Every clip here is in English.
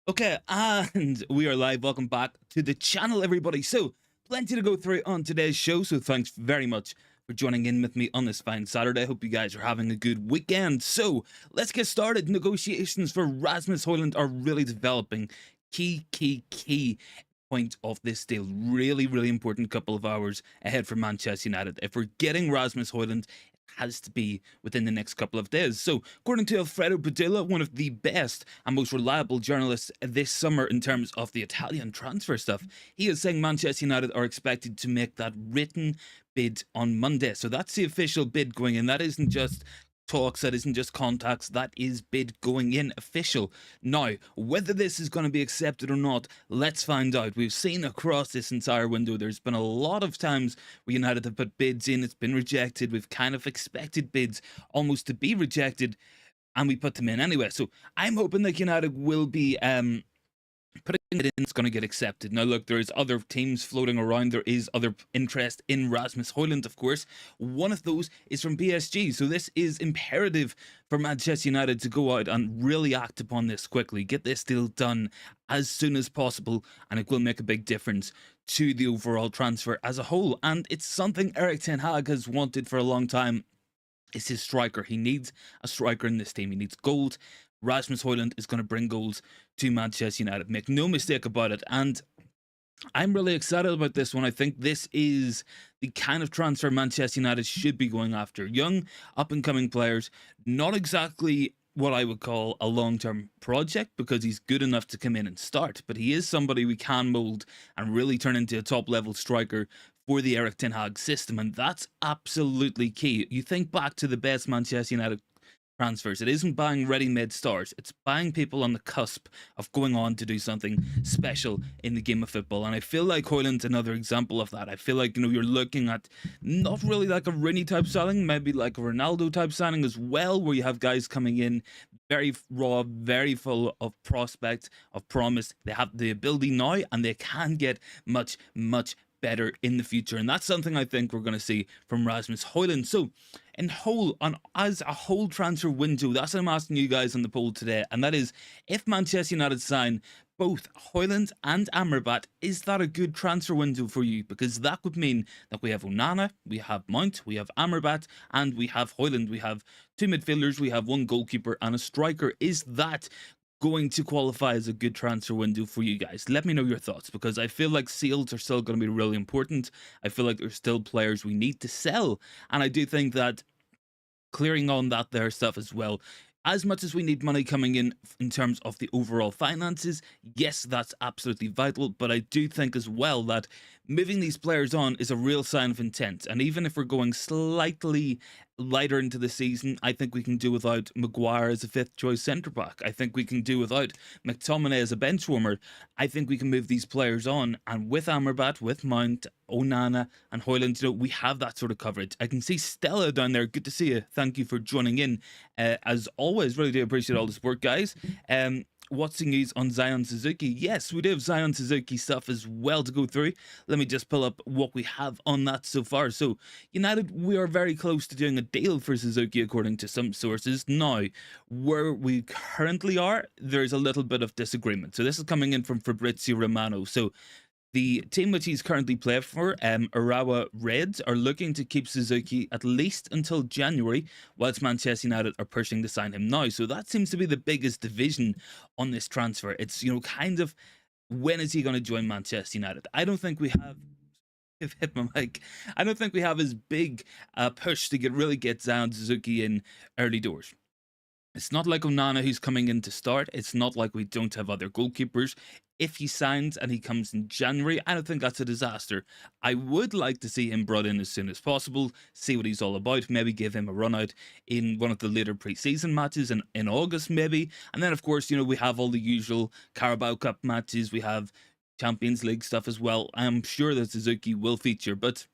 Okay, and we are live. Welcome back to the channel, everybody. So, plenty to go through on today's show. So, thanks very much for joining in with me on this fine Saturday. Hope you guys are having a good weekend. So, let's get started. Negotiations for Rasmus Hojlund are really developing. Key point of this deal. Really important couple of hours ahead for Manchester United. If we're getting Rasmus Hojlund, has to be within the next couple of days. So, according to Alfredo Padilla, one of the best and most reliable journalists this summer in terms of the Italian transfer stuff, he is saying Manchester United are expected to make that written bid on Monday. So that's the official bid going in. That isn't just talks, that isn't just contacts, that is bid going in official. Now, whether this is going to be accepted or not, let's find out. We've seen across this entire window, there's been a lot of times where United have put bids in, it's been rejected. We've kind of expected bids almost to be rejected, and we put them in anyway. So I'm hoping that United will be putting it in, it's going to get accepted. Now, look, there's other teams floating around. There is other interest in Rasmus Hojlund, of course. One of those is from PSG. So this is imperative for Manchester United to go out and really act upon this quickly. Get this deal done as soon as possible, and it will make a big difference to the overall transfer as a whole. And it's something Erik Ten Hga has wanted for a long time. It's his striker. He needs a striker in this team. He needs gold. Rasmus Hojlund is going to bring goals to Manchester United. Make no mistake about it. And I'm really excited about this one. I think this is the kind of transfer Manchester United should be going after. Young, up-and-coming players. Not exactly what I would call a long-term project, because he's good enough to come in and start. But he is somebody we can mould and really turn into a top-level striker for the Erik Ten Hag system. And that's absolutely key. You think back to the best Manchester United transfers. It isn't buying ready-made stars. It's buying people on the cusp of going on to do something special in the game of football. And I feel like Hojlund's another example of that. I feel like, you're looking at not really like a Rooney type signing, maybe like a Ronaldo type signing as well, where you have guys coming in very raw, very full of prospect, of promise. They have the ability now, and they can get much better in the future. And that's something I think we're going to see from Rasmus Hojlund. So, as a whole transfer window, that's what I'm asking you guys on the poll today, and that is, if Manchester United sign both Hojlund and Amrabat, is that a good transfer window for you? Because that would mean that we have Onana, we have Mount, we have Amrabat, and we have Hojlund. We have two midfielders, we have one goalkeeper and a striker. Is that going to qualify as a good transfer window for you guys? Let me know your thoughts, because I feel like sales are still going to be really important. I feel like there's still players we need to sell, and I do think that clearing on that there stuff as well, as much as we need money coming in terms of the overall finances, yes, that's absolutely vital. But I do think as well that moving these players on is a real sign of intent. And even if we're going slightly lighter into the season, I think we can do without Maguire as a fifth choice centre back. I think we can do without McTominay as a bench warmer. I think we can move these players on, and with Amrabat, with Mount, Onana and Hojlund, we have that sort of coverage. I can see Stella down there. Good to see you. Thank you for joining in. As always, really do appreciate all the support, guys. What's the news on Zion Suzuki? Yes, we do have Zion Suzuki stuff as well to go through. Let me just pull up what we have on that so far. So, United, we are very close to doing a deal for Suzuki, according to some sources. Now, where we currently are, there's a little bit of disagreement. So, this is coming in from Fabrizio Romano. So, the team which he's currently playing for, Urawa Reds, are looking to keep Suzuki at least until January, whilst Manchester United are pushing to sign him now. So that seems to be the biggest division on this transfer. It's, kind of, when is he going to join Manchester United? I don't think we have... hit my mic. I don't think we have as big a push to really get Zion Suzuki in early doors. It's not like Onana who's coming in to start. It's not like we don't have other goalkeepers. If he signs and he comes in January, I don't think that's a disaster. I would like to see him brought in as soon as possible, see what he's all about, maybe give him a run out in one of the later pre-season matches in August maybe. And then, of course, we have all the usual Carabao Cup matches. We have Champions League stuff as well. I'm sure that Suzuki will feature, but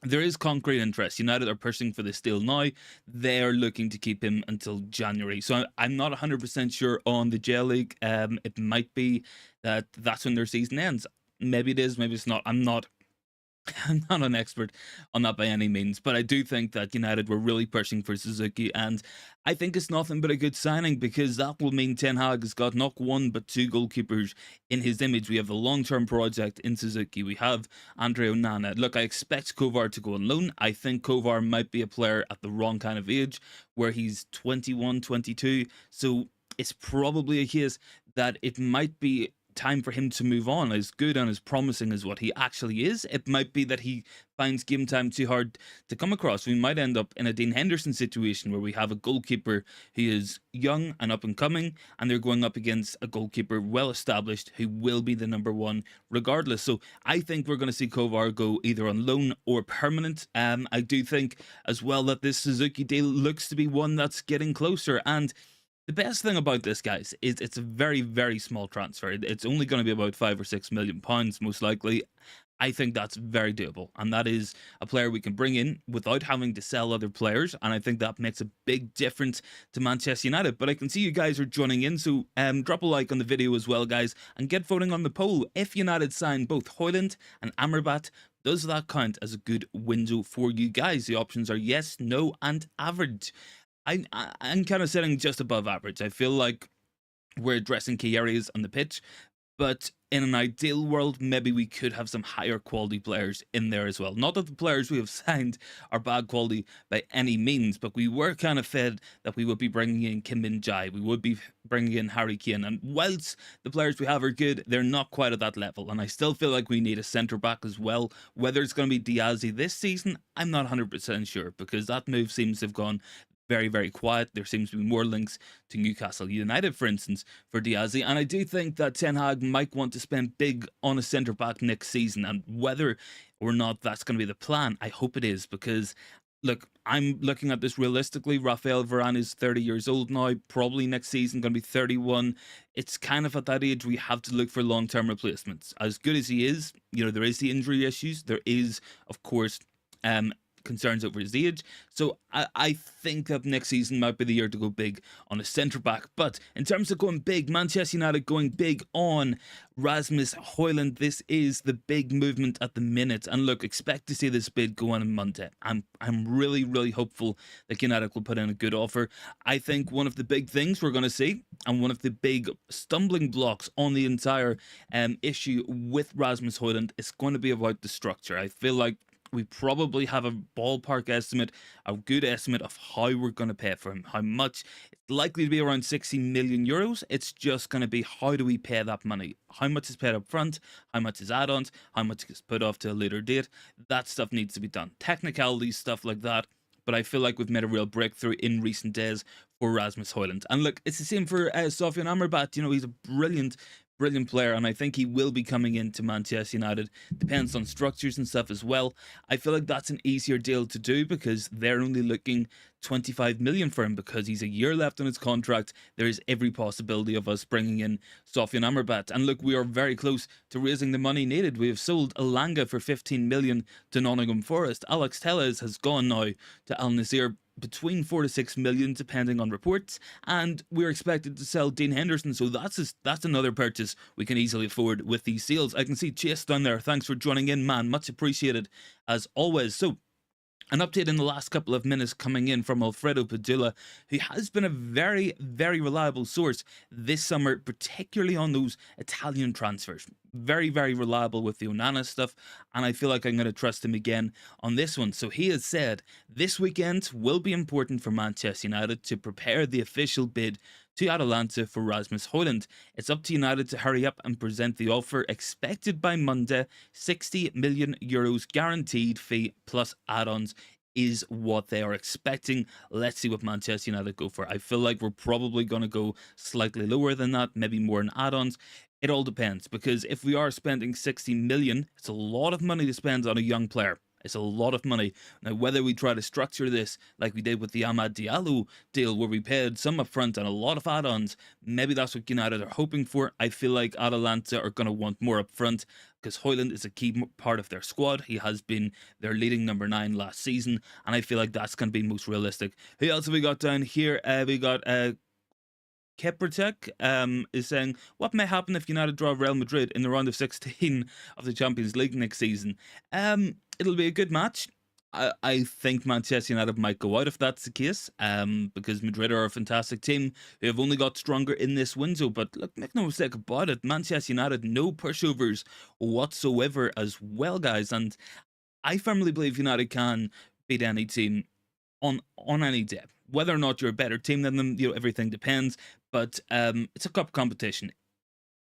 there is concrete interest. United are pushing for this deal now. They're looking to keep him until January. So I'm not 100% sure on the J League. It might be that that's when their season ends. Maybe it is, maybe it's not. I'm not I'm not an expert on that by any means, but I do think that United were really pushing for Suzuki, and I think it's nothing but a good signing because that will mean Ten Hag has got not one but two goalkeepers in his image. We have the long-term project in Suzuki. We have Andre Onana. Look, I expect Kovar to go on loan. I think Kovar might be a player at the wrong kind of age, where he's 21, 22. So it's probably a case that it might be time for him to move on. As good and as promising as what he actually is, it might be that he finds game time too hard to come across. We might end up in a Dean Henderson situation where we have a goalkeeper who is young and up and coming, and they're going up against a goalkeeper well established who will be the number one regardless. So I think we're going to see Kovar go either on loan or permanent. I do think as well that this Suzuki deal looks to be one that's getting closer, and the best thing about this, guys, is it's a very, very small transfer. It's only going to be about £5 or £6 million, most likely. I think that's very doable, and that is a player we can bring in without having to sell other players, and I think that makes a big difference to Manchester United. But I can see you guys are joining in, so drop a like on the video as well, guys, and get voting on the poll. If United sign both Hojlund and Amrabat, does that count as a good window for you guys? The options are yes, no, and average. I'm kind of sitting just above average. I feel like we're addressing key areas on the pitch, but in an ideal world, maybe we could have some higher quality players in there as well. Not that the players we have signed are bad quality by any means, but we were kind of fed that we would be bringing in Kim Min-jae, we would be bringing in Harry Kane, and whilst the players we have are good, they're not quite at that level, and I still feel like we need a centre-back as well. Whether it's going to be Diazzi this season, I'm not 100% sure, because that move seems to have gone very, very quiet. There seems to be more links to Newcastle United, for instance, for Diazzi. And I do think that Ten Hag might want to spend big on a centre-back next season. And whether or not that's going to be the plan, I hope it is. Because, look, I'm looking at this realistically. Rafael Varane is 30 years old now. Probably next season going to be 31. It's kind of at that age we have to look for long-term replacements. As good as he is, there is the injury issues. There is, of course, concerns over his age. So I think that next season might be the year to go big on a centre-back. But in terms of going big, Manchester United going big on Rasmus Hojlund, this is the big movement at the minute. And look, expect to see this bid go on Monday. I'm really, really hopeful that United will put in a good offer. I think one of the big things we're going to see, and one of the big stumbling blocks on the entire issue with Rasmus Hojlund, is going to be about the structure. I feel like we probably have a ballpark estimate, a good estimate of how we're going to pay for him, how much. It's likely to be around 60 million euros. It's just going to be, how do we pay that money? How much is paid up front? How much is add-ons? How much is put off to a later date? That stuff needs to be done. Technicalities, stuff like that. But I feel like we've made a real breakthrough in recent days for Rasmus Hojlund. And look, it's the same for Sofyan Amrabat. He's a brilliant player, and I think he will be coming into Manchester United. Depends on structures and stuff as well. I feel like that's an easier deal to do because they're only looking 25 million for him because he's a year left on his contract. There is every possibility of us bringing in Sofyan Amrabat. And look, we are very close to raising the money needed. We have sold Elanga for 15 million to Nottingham Forest. Erik Ten has gone now to Al-Nassr between 4 to 6 million depending on reports, and we're expected to sell Dean Henderson, so that's another purchase we can easily afford with these sales. I can see Chase down there. Thanks for joining in, man, much appreciated as always. So an update in the last couple of minutes coming in from Alfredo Padula, who has been a very, very reliable source this summer, particularly on those Italian transfers. Very, very reliable with the Onana stuff, and I feel like I'm going to trust him again on this one. So he has said this weekend will be important for Manchester United to prepare the official bid to Atalanta for Rasmus Hojlund. It's up to United to hurry up and present the offer, expected by Monday. 60 million euros guaranteed fee plus add-ons is what they are expecting. Let's see what Manchester United go for. I feel like we're probably going to go slightly lower than that, maybe more in add-ons. It all depends, because if we are spending 60 million, it's a lot of money to spend on a young player. It's a lot of money. Now, whether we try to structure this like we did with the Amad Diallo deal, where we paid some upfront and a lot of add-ons, maybe that's what United are hoping for. I feel like Atalanta are going to want more upfront, because Hojlund is a key part of their squad. He has been their leading number 9 last season, and I feel like that's going to be most realistic. Who else have we got down here? We got Kepertek is saying, what may happen if United draw Real Madrid in the round of 16 of the Champions League next season? It'll be a good match. I think Manchester United might go out if that's the case, because Madrid are a fantastic team who have only got stronger in this window. But look, make no mistake about it, Manchester United, no pushovers whatsoever as well, guys. And I firmly believe United can beat any team on any day. Whether or not you're a better team than them, everything depends. But it's a cup competition.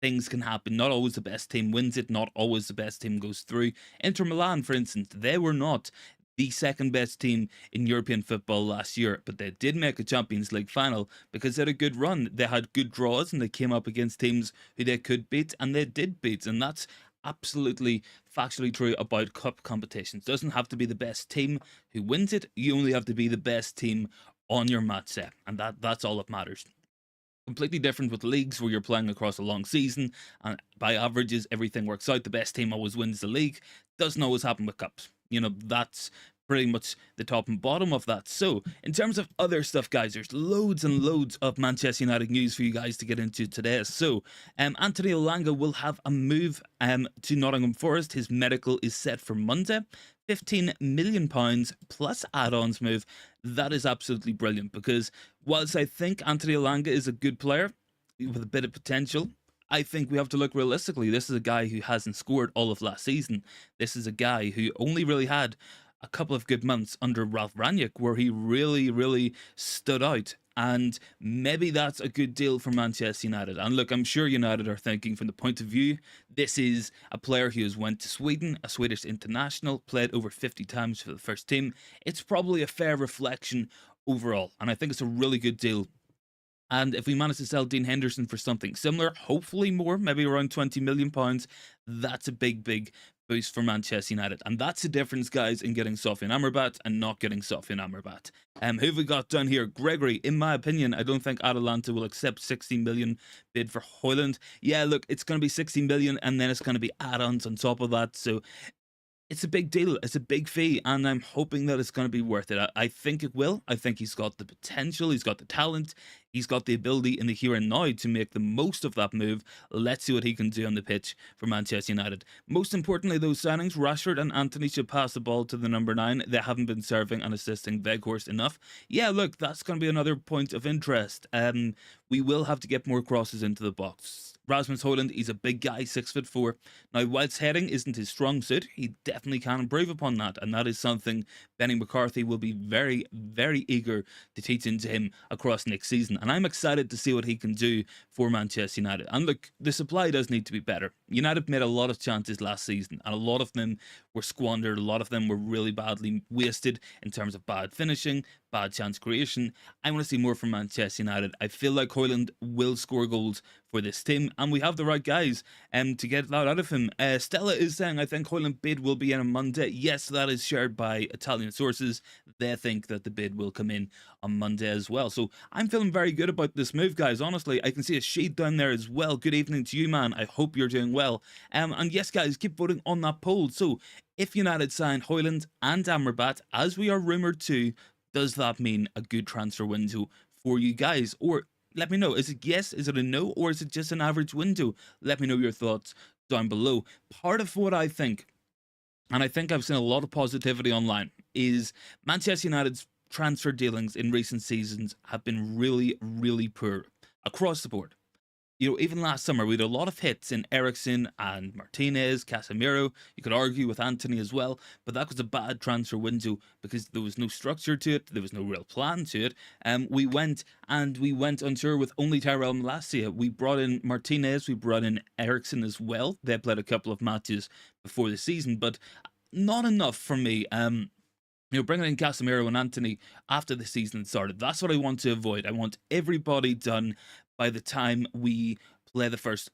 Things can happen. Not always the best team wins it. Not always the best team goes through. Inter Milan, for instance, they were not the second best team in European football last year, but they did make a Champions League final because they had a good run. They had good draws and they came up against teams who they could beat, and they did beat. And that's absolutely factually true about cup competitions. It doesn't have to be the best team who wins it. You only have to be the best team on your match set, and that's all that matters. Completely different with leagues where you're playing across a long season and by averages everything works out. The best team always wins the league. Doesn't always happen with cups. That's pretty much the top and bottom of that. So in terms of other stuff, guys, there's loads and loads of Manchester United news for you guys to get into today. So Anthony Elanga will have a move to Nottingham Forest. His medical is set for Monday. £15 million plus add-ons move. That is absolutely brilliant, because whilst I think Anthony Elanga is a good player with a bit of potential, I think we have to look realistically. This is a guy who hasn't scored all of last season. This is a guy who only really had a couple of good months under Ralph Rangnick where he really, really stood out. And maybe that's a good deal for Manchester United. And look, I'm sure United are thinking from the point of view, this is a player who has went to Sweden, a Swedish international, played over 50 times for the first team. It's probably a fair reflection overall. And I think it's a really good deal. And if we manage to sell Dean Henderson for something similar, hopefully more, maybe around £20 million, that's a big, big boost for Manchester United. And that's the difference, guys, in getting Sofyan Amrabat and not getting Sofyan Amrabat. Who have we got down here? Gregory, in my opinion, I don't think Atalanta will accept 16 million bid for Hojlund. Yeah, look, it's going to be 16 million and then it's going to be add-ons on top of that. So it's a big deal. It's a big fee, and I'm hoping that it's going to be worth it. I think it will. I think he's got the potential. He's got the talent. He's got the ability in the here and now to make the most of that move. Let's see what he can do on the pitch for Manchester United. Most importantly, those signings, Rashford and Antony should pass the ball to the number 9. They haven't been serving and assisting Weghorst enough. Yeah, look, that's going to be another point of interest. We will have to get more crosses into the box. Rasmus Hojlund, he's a big guy, 6'4". Now, whilst heading isn't his strong suit, he definitely can improve upon that, and that is something Benny McCarthy will be very, very eager to teach into him across next season. And I'm excited to see what he can do for Manchester United. And look, the supply does need to be better. United made a lot of chances last season, and a lot of them were squandered. A lot of them were really badly wasted in terms of bad finishing, bad chance creation. I want to see more from Manchester United. I feel like Hojlund will score goals for this team, and we have the right guys to get that out of him. Stella is saying, I think Hojlund bid will be in on Monday. Yes, that is shared by Italian sources. They think that the bid will come in on Monday as well. So I'm feeling very good about this move, guys. Honestly, I can see a sheet down there as well. Good evening to you, man. I hope you're doing well. And yes, guys, keep voting on that poll. So if United sign Hojlund and Amrabat, as we are rumoured to, does that mean a good transfer window for you guys? Or let me know. Is it yes? Is it a no? Or is it just an average window? Let me know your thoughts down below. Part of what I think, and I think I've seen a lot of positivity online, is Manchester United's transfer dealings in recent seasons have been really, really poor across the board. Even last summer, we had a lot of hits in Eriksen and Martinez, Casemiro. You could argue with Antony as well, but that was a bad transfer window because there was no structure to it. There was no real plan to it. We went unsure with only Tyrell Malacia. We brought in Martinez. We brought in Eriksen as well. They played a couple of matches before the season, but not enough for me. Bringing in Casemiro and Antony after the season started. That's what I want to avoid. I want everybody done by the time we play the first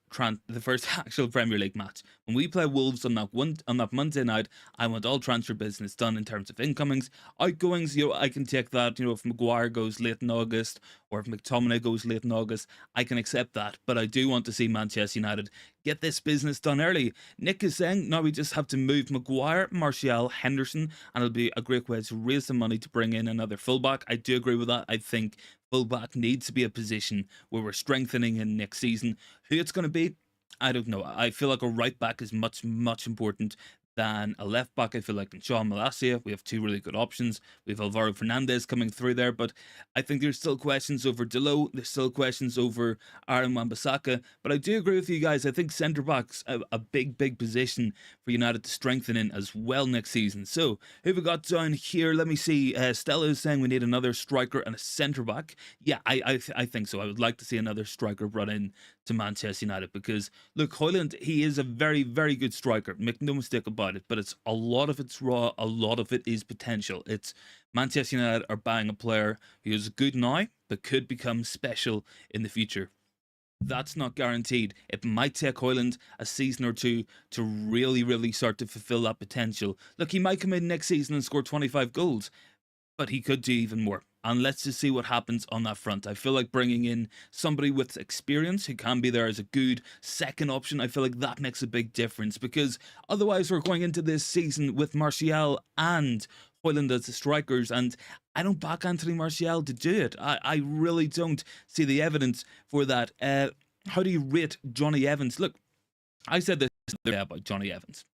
actual Premier League match. When we play Wolves on that Monday night, I want all transfer business done in terms of incomings, outgoings. I can take that. If Maguire goes late in August or if McTominay goes late in August, I can accept that. But I do want to see Manchester United get this business done early. Nick is saying now we just have to move Maguire, Martial, Henderson, and it'll be a great way to raise some money to bring in another fullback. I do agree with that. I think fullback needs to be a position where we're strengthening in next season. Who it's going to be, I don't know. I feel like a right back is much important than a left back. I feel like in Sean Malacia, we have two really good options. We have Alvaro Fernandez coming through there, but I think there's still questions over Delo. There's still questions over Aaron Wan-Bissaka. But I do agree with you guys. I think centre back's a big position for United to strengthen in as well next season. So who have we got down here? Let me see. Stella is saying we need another striker and a centre back. Yeah, I think so. I would like to see another striker brought in to Manchester United, because look, Hojlund, he is a very good striker, make no mistake about it, but it's a lot of it's raw, a lot of it is potential. It's Manchester United are buying a player who is good now but could become special in the future. That's not guaranteed. It might take Hojlund a season or two to really start to fulfill that potential. Look, he might come in next season and score 25 goals, but he could do even more. And let's just see what happens on that front. I feel like bringing in somebody with experience who can be there as a good second option, I feel like that makes a big difference, because otherwise we're going into this season with Martial and Hojlund as the strikers, and I don't back Anthony Martial to do it. I really don't see the evidence for that. How do you rate Johnny Evans? Look, I said this about Johnny Evans,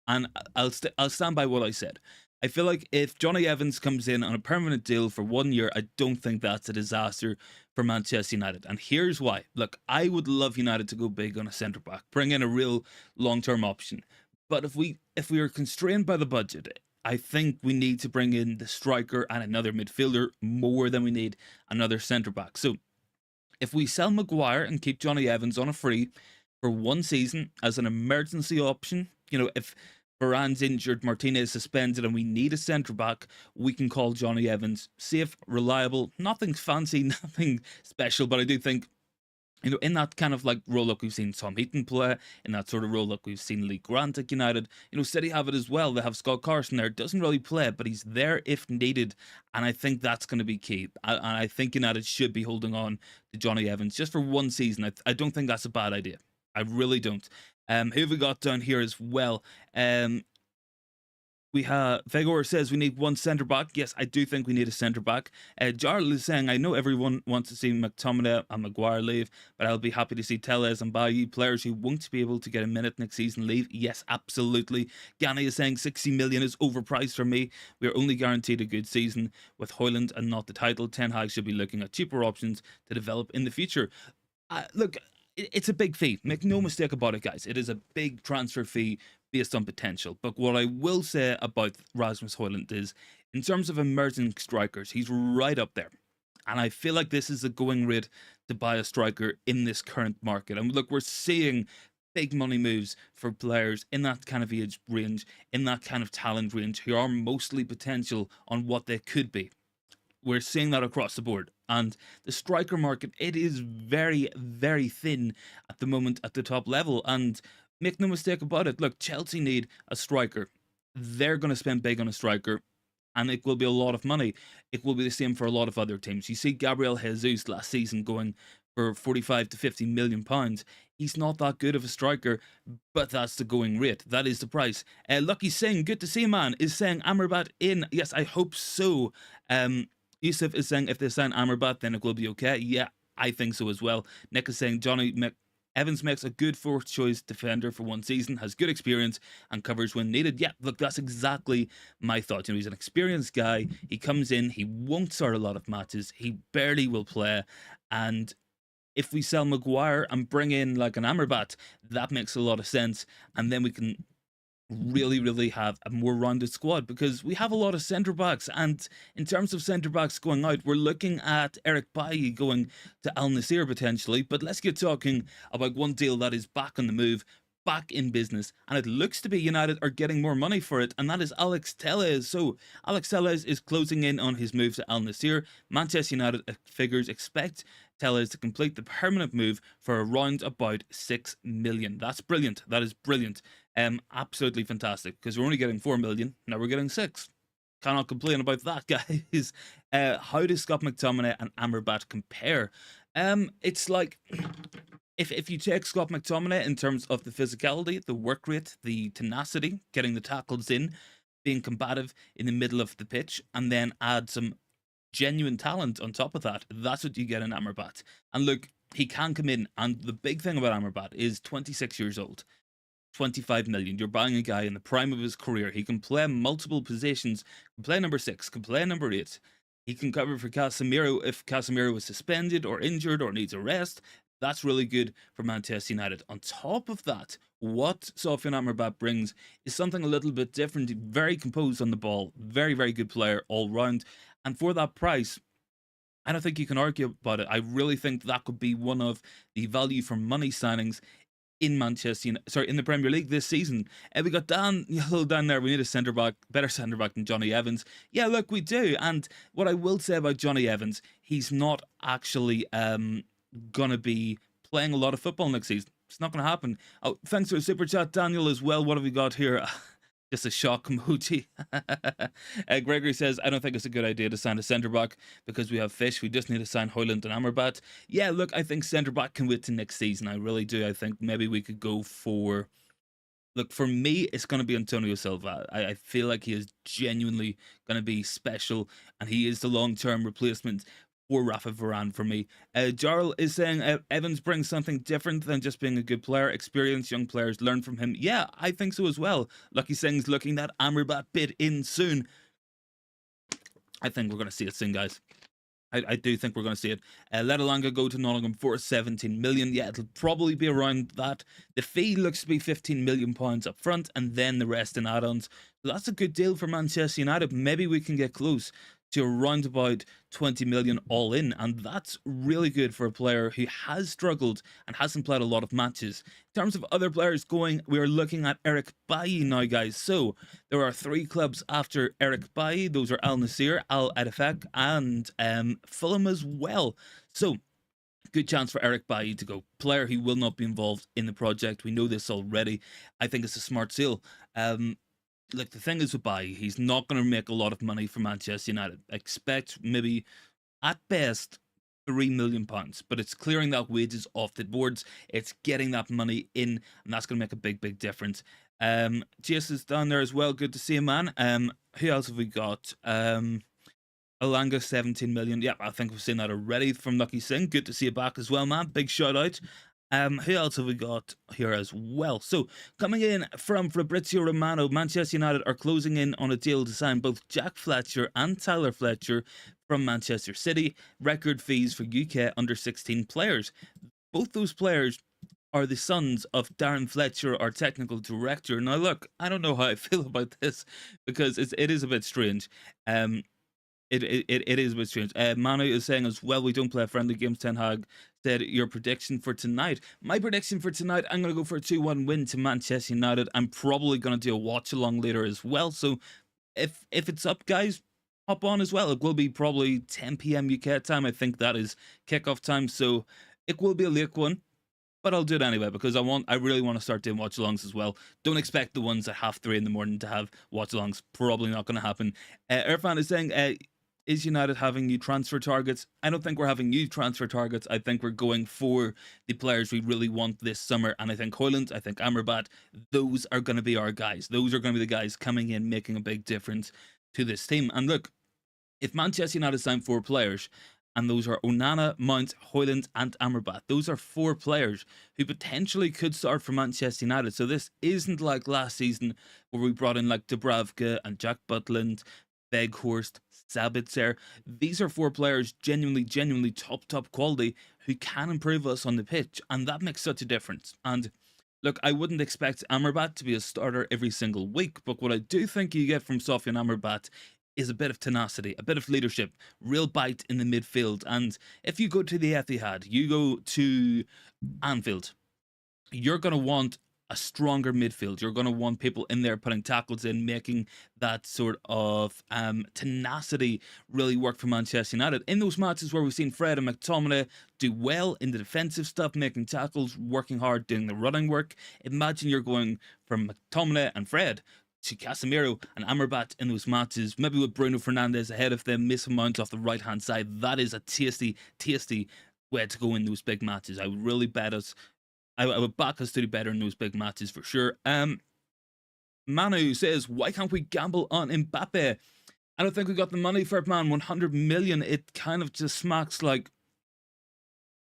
and I'll stand by what I said. I feel like if Johnny Evans comes in on a permanent deal for 1 year, I don't think that's a disaster for Manchester United. And here's why. Look, I would love United to go big on a centre-back, bring in a real long-term option. But if we are constrained by the budget, I think we need to bring in the striker and another midfielder more than we need another centre-back. So if we sell Maguire and keep Johnny Evans on a free for 1 season as an emergency option, you know, if Varane's injured, Martinez suspended, and we need a centre-back, we can call Johnny Evans safe, reliable, nothing fancy, nothing special, but I do think, you know, in that kind of like role that we've seen Tom Heaton play, in that sort of role that we've seen Lee Grant at United, you know, City have it as well. They have Scott Carson there, doesn't really play, but he's there if needed, and I think that's going to be key. And I think United should be holding on to Johnny Evans just for 1 season. I don't think that's a bad idea. I really don't. Who have we got down here as well? We have Vegor says we need 1 centre back. Yes, I do think we need a centre back. Jarl is saying, I know everyone wants to see McTominay and Maguire leave, but I'll be happy to see Telles and Bailly, players who won't be able to get a minute next season, leave. Yes, absolutely. Gani is saying 60 million is overpriced for me. We're only guaranteed a good season with Hojlund and not the title. Ten Hag should be looking at cheaper options to develop in the future. Look, it's a big fee. Make no mistake about it, guys. It is a big transfer fee based on potential. But what I will say about Rasmus Hojlund is, in terms of emerging strikers, he's right up there. And I feel like this is a going rate to buy a striker in this current market. And look, we're seeing big money moves for players in that kind of age range, in that kind of talent range, who are mostly potential on what they could be. We're seeing that across the board. And the striker market, it is very thin at the moment at the top level. And make no mistake about it, look, Chelsea need a striker. They're going to spend big on a striker, and it will be a lot of money. It will be the same for a lot of other teams. You see Gabriel Jesus last season going for 45 to 50 million pounds. He's not that good of a striker, but that's the going rate. That is the price. Lucky Singh, good to see you, man, is saying Amrabat in. Yes, I hope so. Yusuf is saying if they sign Amrabat, then it will be okay. Yeah, I think so as well. Nick is saying Evans makes a good fourth choice defender for 1 season, has good experience and covers when needed. Yeah, look, that's exactly my thought. You know, he's an experienced guy. He comes in, he won't start a lot of matches. He barely will play. And if we sell Maguire and bring in like an Amrabat, that makes a lot of sense. And then we can really have a more rounded squad, because we have a lot of centre backs, and in terms of centre backs going out, we're looking at Eric Bailly going to Al-Nassr potentially. But let's get talking about one deal that is back on the move, back in business, and it looks to be United are getting more money for it, and that is Alex Telles. So Alex Telles is closing in on his move to Al-Nassr. Manchester United figures expect Telles to complete the permanent move for around about 6 million. That's brilliant. That is brilliant. Absolutely fantastic, because we're only getting 4 million, now we're getting 6. Cannot complain about that, guys. How does Scott McTominay and Amrabat compare? It's like, if you take Scott McTominay in terms of the physicality, the work rate, the tenacity, getting the tackles in, being combative in the middle of the pitch, and then add some genuine talent on top of that. That's what you get in Amrabat. And look, he can come in, and the big thing about Amrabat is 26 years old. 25 million. You're buying a guy in the prime of his career. He can play multiple positions, can play number 6, can play number 8. He can cover for Casemiro if Casemiro is suspended or injured or needs a rest. That's really good for Manchester United. On top of that, what Sofyan Amrabat brings is something a little bit different. Very composed on the ball. Very, very good player all round. And for that price, I don't think you can argue about it. I really think that could be one of the value for money signings in in the Premier League this season. We got Dan Hill down there. We need a centre back, better centre back than Johnny Evans. Yeah, look, we do. And what I will say about Johnny Evans, he's not actually gonna be playing a lot of football next season. It's not gonna happen. Oh, thanks for the super chat, Daniel, as well. What have we got here? Just a shock emoji. Gregory says, I don't think it's a good idea to sign a centre-back because we have fish. We just need to sign Hojlund and Amrabat. Yeah, look, I think centre-back can wait to next season. I really do. I think maybe we could go for... Look, for me, it's going to be Antonio Silva. I feel like he is genuinely going to be special, and he is the long-term replacement for Rafa Varane for me. Jarl is saying Evans brings something different than just being a good player. Experienced young players learn from him. Yeah, I think so as well. Lucky Singh's looking that Amrabat bit in soon. I think we're going to see it soon, guys. I do think we're going to see it. Let Elanga go to Nottingham Forest, 17 million. Yeah, it'll probably be around that. The fee looks to be £15 million up front, and then the rest in add-ons. So that's a good deal for Manchester United. Maybe we can get close to around about 20 million all in, and that's really good for a player who has struggled and hasn't played a lot of matches. In terms of other players going, we are looking at Erik Bailly now, guys. So there are 3 clubs after Erik Bailly. Those are Al-Nassr, Al-Attafaq, and Fulham as well. So good chance for Erik Bailly to go. Player who will not be involved in the project. We know this already. I think it's a smart sale. Look, the thing is with Bailly, he's not going to make a lot of money for Manchester United. Expect maybe, at best, £3 million. But it's clearing that wages off the boards. It's getting that money in, and that's going to make a big, big difference. Jace is down there as well. Good to see him, man. Who else have we got? Elanga, 17 million. Yeah, I think we've seen that already from Lucky Singh. Good to see you back as well, man. Big shout out. Who else have we got here as well? So, coming in from Fabrizio Romano, Manchester United are closing in on a deal to sign both Jack Fletcher and Tyler Fletcher from Manchester City. Record fees for UK under-16 players. Both those players are the sons of Darren Fletcher, our technical director. Now, look, I don't know how I feel about this because it is a bit strange. It is a bit strange. Manu is saying as well, we don't play friendly games. Ten Hag said your prediction for tonight. My prediction for tonight, I'm going to go for a 2-1 win to Manchester United. I'm probably going to do a watch along later as well. So if it's up, guys, hop on as well. It will be probably 10 p.m. UK time. I think that is kickoff time. So it will be a late one, but I'll do it anyway because I really want to start doing watch alongs as well. Don't expect the ones at 3:30 in the morning to have watch alongs. Probably not going to happen. Irfan is saying, is United having new transfer targets? I don't think we're having new transfer targets. I think we're going for the players we really want this summer. And I think Hojlund, I think Amrabat, those are going to be our guys. Those are going to be the guys coming in, making a big difference to this team. And look, if Manchester United sign 4 players, and those are Onana, Mount, Hojlund, and Amrabat. Those are 4 players who potentially could start for Manchester United. So this isn't like last season where we brought in like Dubravka and Jack Butland, Weghorst, Sabitzer. These are 4 players genuinely top quality who can improve us on the pitch, and that makes such a difference. And look, I wouldn't expect Amrabat to be a starter every single week, but what I do think you get from Sofyan Amrabat is a bit of tenacity, a bit of leadership, real bite in the midfield. And if you go to the Etihad, you go to Anfield, you're going to want a stronger midfield. You're going to want people in there putting tackles in, making that sort of tenacity really work for Manchester United. In those matches where we've seen Fred and McTominay do well in the defensive stuff, making tackles, working hard, doing the running work, imagine you're going from McTominay and Fred to Casemiro and Amrabat in those matches, maybe with Bruno Fernandes ahead of them, Mason Mount off the right-hand side. That is a tasty way to go in those big matches. I would really bet us. I would back us to do better in those big matches for sure. Manu says, why can't we gamble on Mbappe? I don't think we got the money for it, man. 100 million. It kind of just smacks like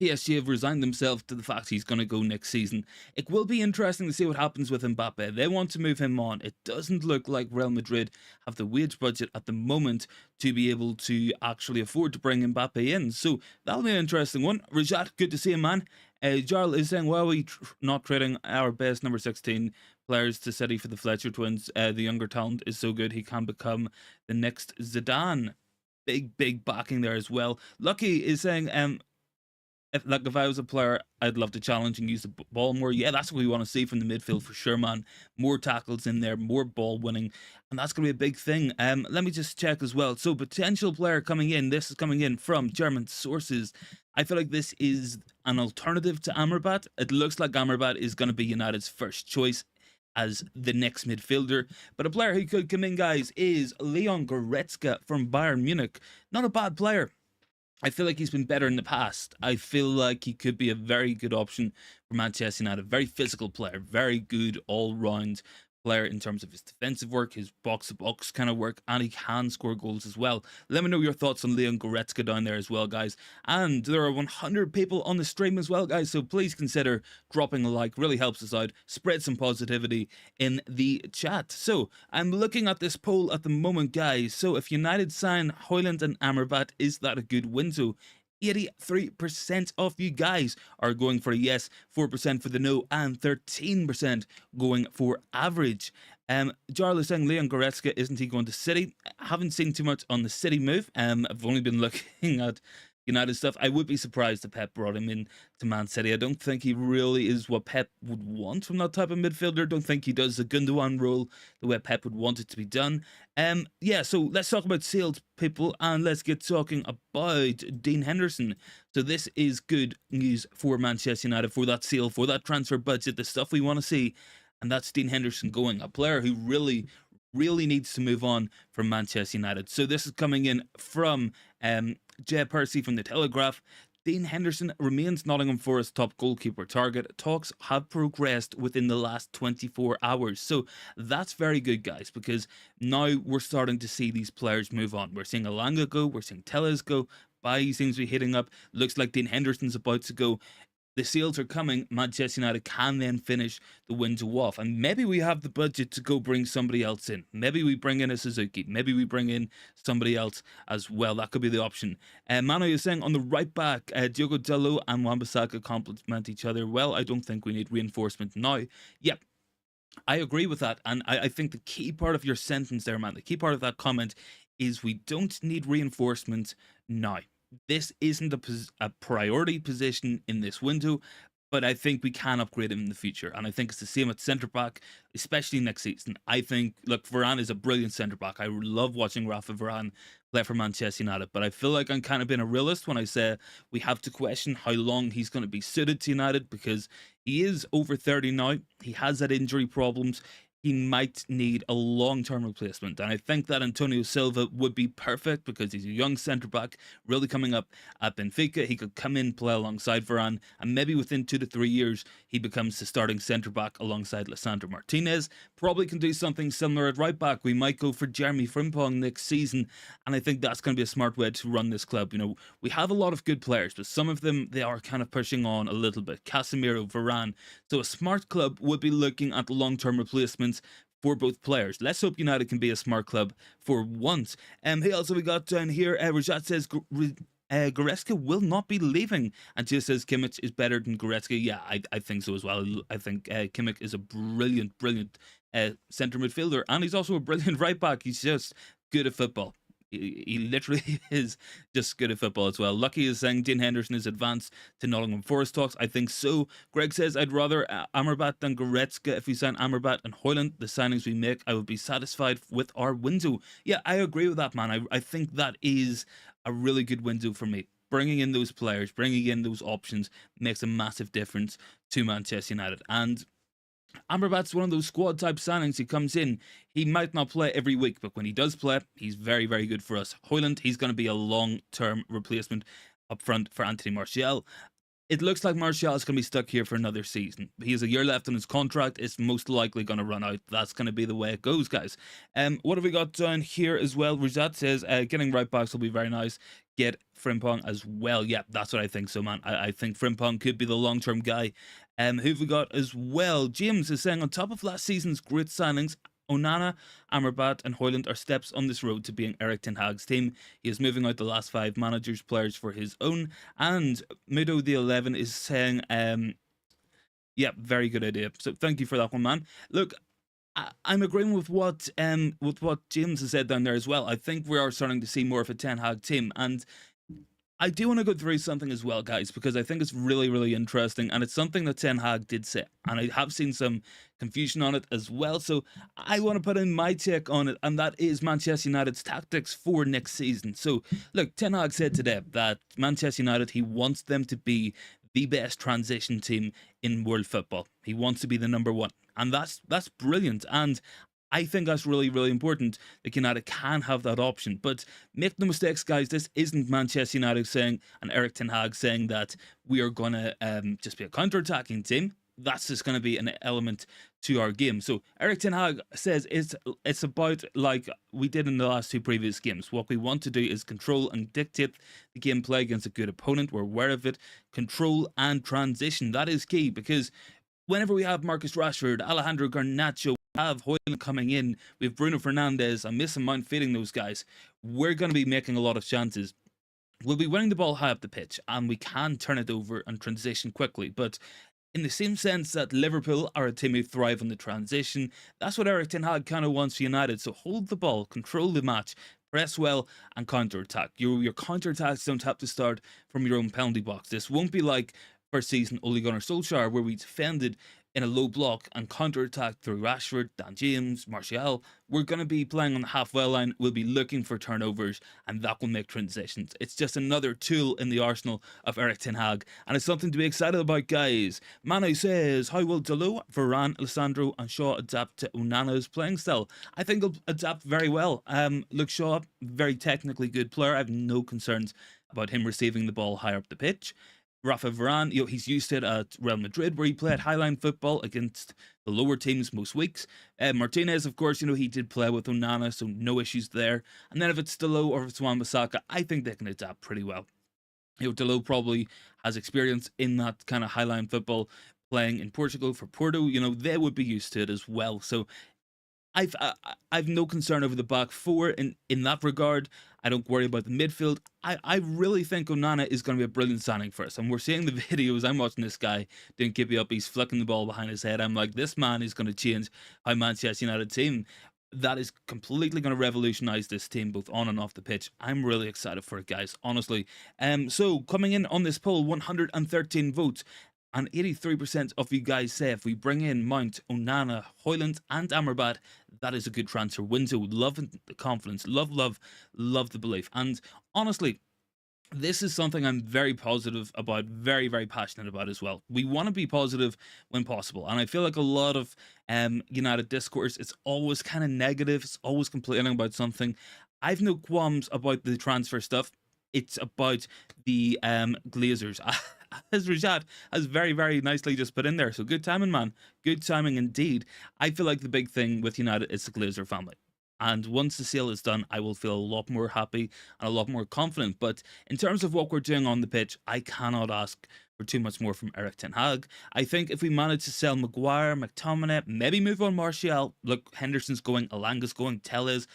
PSG have resigned themselves to the fact he's going to go next season. It will be interesting to see what happens with Mbappe. They want to move him on. It doesn't look like Real Madrid have the wage budget at the moment to be able to actually afford to bring Mbappe in. So that'll be an interesting one. Rajat, good to see you, man. Jarl is saying, why are we not trading our best number 16 players to City for the Fletcher twins? The younger talent is so good he can become the next Zidane. Big backing there as well. Lucky is saying, if I was a player, I'd love to challenge and use the ball more. Yeah, that's what we want to see from the midfield for sure, man. More tackles in there, more ball winning, and that's going to be a big thing. Let me just check as well. So, potential player coming in. This is coming in from German sources. I feel like this is an alternative to Amrabat. It looks like Amrabat is going to be United's first choice as the next midfielder. But a player who could come in, guys, is Leon Goretzka from Bayern Munich. Not a bad player. I feel like he's been better in the past. I feel like he could be a very good option for Manchester United. Very physical player, very good all-round player in terms of his defensive work, his box-to-box kind of work, and he can score goals as well. Let me know your thoughts on Leon Goretzka down there as well, guys. And there are 100 people on the stream as well, guys, so please consider dropping a like. Really helps us out. Spread some positivity in the chat. So, I'm looking at this poll at the moment, guys. So, if United sign Hojlund and Amrabat, is that a good win? So, 83% of you guys are going for a yes, 4% for the no, and 13% going for average. Jarl is saying Leon Goretzka, isn't he going to City? I haven't seen too much on the City move. I've only been looking at United stuff. I would be surprised if Pep brought him in to Man City. I don't think he really is what Pep would want from that type of midfielder. Don't think he does the Gundogan role the way Pep would want it to be done. Yeah, so let's talk about sales, people, and let's get talking about Dean Henderson. So this is good news for Manchester United, for that sale, for that transfer budget, the stuff we want to see. And that's Dean Henderson going, a player who really needs to move on from Manchester United. So this is coming in from Jay Percy from The Telegraph. Dean Henderson remains Nottingham Forest top goalkeeper target. Talks have progressed within the last 24 hours. So that's very good, guys, because now we're starting to see these players move on. We're seeing Elanga go, we're seeing Telles go. Bailly seems to be hitting up. Looks like Dean Henderson's about to go. The sales are coming. Manchester United can then finish the window off. And maybe we have the budget to go bring somebody else in. Maybe we bring in a Suzuki. Maybe we bring in somebody else as well. That could be the option. Mano is saying on the right back, Diogo Dalot and Wan-Bissaka complement each other. Well, I don't think we need reinforcement now. Yep. I agree with that. And I think the key part of your sentence there, man, the key part of that comment is we don't need reinforcement now. This isn't a priority position in this window, but I think we can upgrade him in the future. And I think it's the same at centre back, especially next season. I think, look, Varane is a brilliant centre back. I love watching Rafa Varane play for Manchester United, but I feel like I'm kind of being a realist when I say we have to question how long he's going to be suited to United, because he is over 30 now. He has had injury problems. He might need a long-term replacement. And I think that Antonio Silva would be perfect because he's a young centre-back, really coming up at Benfica. He could come in, play alongside Varane, and maybe within 2 to 3 years, he becomes the starting centre-back alongside Lisandro Martinez. Probably can do something similar at right-back. We might go for Jeremy Frimpong next season, and I think that's going to be a smart way to run this club. You know, we have a lot of good players, but some of them, they are kind of pushing on a little bit. Casemiro, Varane. So a smart club would be looking at long-term replacements for both players. Let's hope United can be a smart club for once. Hey, also we got down here, Rajat says Goretzka will not be leaving, and just says Kimmich is better than Goretzka. Yeah, I think so as well. I think Kimmich is a brilliant centre midfielder, and he's also a brilliant right back. He's just good at football. He literally is just good at football as well. Lucky is saying Dean Henderson is advanced to Nottingham Forest talks. I think so. Greg says, I'd rather Amrabat than Goretzka. If we sign Amrabat and Hojlund, the signings we make, I would be satisfied with our window. Yeah, I agree with that, man. I think that is a really good window for me. Bringing in those players, bringing in those options makes a massive difference to Manchester United. And Amrabat's one of those squad type signings. He comes in, he might not play every week, but when he does play, he's very good for us. Hojlund, he's going to be a long-term replacement up front for Anthony Martial. it looks like Martial is going to be stuck here for another season. He has a year left on his contract. It's most likely going to run out. That's going to be the way it goes, guys. What have we got down here as well? Rajat says, getting right backs will be very nice. Get Frimpong as well. Yeah, that's what I think so, man. I think Frimpong could be the long-term guy. Who've we got as well? James is saying, on top of last season's great signings, Onana, Amrabat and Hojlund are steps on this road to being Erik Ten Hag's team. He is moving out the last 5 managers' players for his own. And Mudo the 11 is saying, yeah, very good idea. So thank you for that one, man. Look, I'm agreeing with what James has said down there as well. I think we are starting to see more of a Ten Hag team, and I do want to go through something as well, guys, because I think it's really, really interesting, and it's something that Ten Hag did say, and I have seen some confusion on it as well, so I want to put in my take on it, and that is Manchester United's tactics for next season. So, look, Ten Hag said today that Manchester United, he wants them to be the best transition team in world football. He wants to be the #1, and that's brilliant, and I think that's really, really important that United can have that option. But make no mistakes, guys, this isn't Manchester United saying, and Erik Ten Hag saying that we are going to just be a counter-attacking team. That's just going to be an element to our game. So Erik Ten Hag says it's about like we did in the last 2 previous games. What we want to do is control and dictate the gameplay against a good opponent. We're aware of it. Control and transition. That is key, because whenever we have Marcus Rashford, Alejandro Garnacho, have Hojlund coming in, we have Bruno Fernandes and Mason Mount feeding those guys, we're going to be making a lot of chances. We'll be winning the ball high up the pitch, and we can turn it over and transition quickly. But in the same sense that Liverpool are a team who thrive on the transition, that's what Erik Ten Hag kind of wants for United. So hold the ball, control the match, press well, and counter-attack. Your counter-attacks don't have to start from your own penalty box. This won't be like first season Ole Gunnar Solskjaer, where we defended in a low block and counter-attack through Rashford, Dan James, Martial. We're going to be playing on the halfway line. We'll be looking for turnovers, and that will make transitions. It's just another tool in the arsenal of Erik Ten Hag, and it's something to be excited about, guys. Mane says, how will Dalot, Varane, Alessandro and Shaw adapt to Onana's playing style? I think they'll adapt very well. Look, Shaw, very technically good player. I have no concerns about him receiving the ball higher up the pitch. Rafa Varane, he's used to it at Real Madrid, where he played highline football against the lower teams most weeks. Martinez, of course, he did play with Onana, so no issues there. And then if it's Dalot or if it's Wan-Bissaka, I think they can adapt pretty well. Dalot probably has experience in that kind of highline football, playing in Portugal for Porto. They would be used to it as well. So I've no concern over the back 4 in that regard. I don't worry about the midfield. I really think Onana is going to be a brilliant signing for us. And we're seeing the videos. I'm watching this guy doing kippy up. He's flicking the ball behind his head. I'm like, this man is going to change how Manchester United team. That is completely going to revolutionise this team, both on and off the pitch. I'm really excited for it, guys, honestly. So coming in on this poll, 113 votes. And 83% of you guys say if we bring in Mount, Onana, Hojlund and Amrabat, that is a good transfer window. Love the confidence. Love the belief. And honestly, this is something I'm very positive about, very, very passionate about as well. We want to be positive when possible. And I feel like a lot of United discourse, it's always kind of negative. It's always complaining about something. I've no qualms about the transfer stuff. It's about the Glazers. As Rajat has very, very nicely just put in there. So good timing, man. Good timing indeed. I feel like the big thing with United is the Glazer family. And once the sale is done, I will feel a lot more happy and a lot more confident. But in terms of what we're doing on the pitch, I cannot ask for too much more from Erik Ten Hag. I think if we manage to sell Maguire, McTominay, maybe move on Martial, look, Henderson's going, Elanga's going, Telles,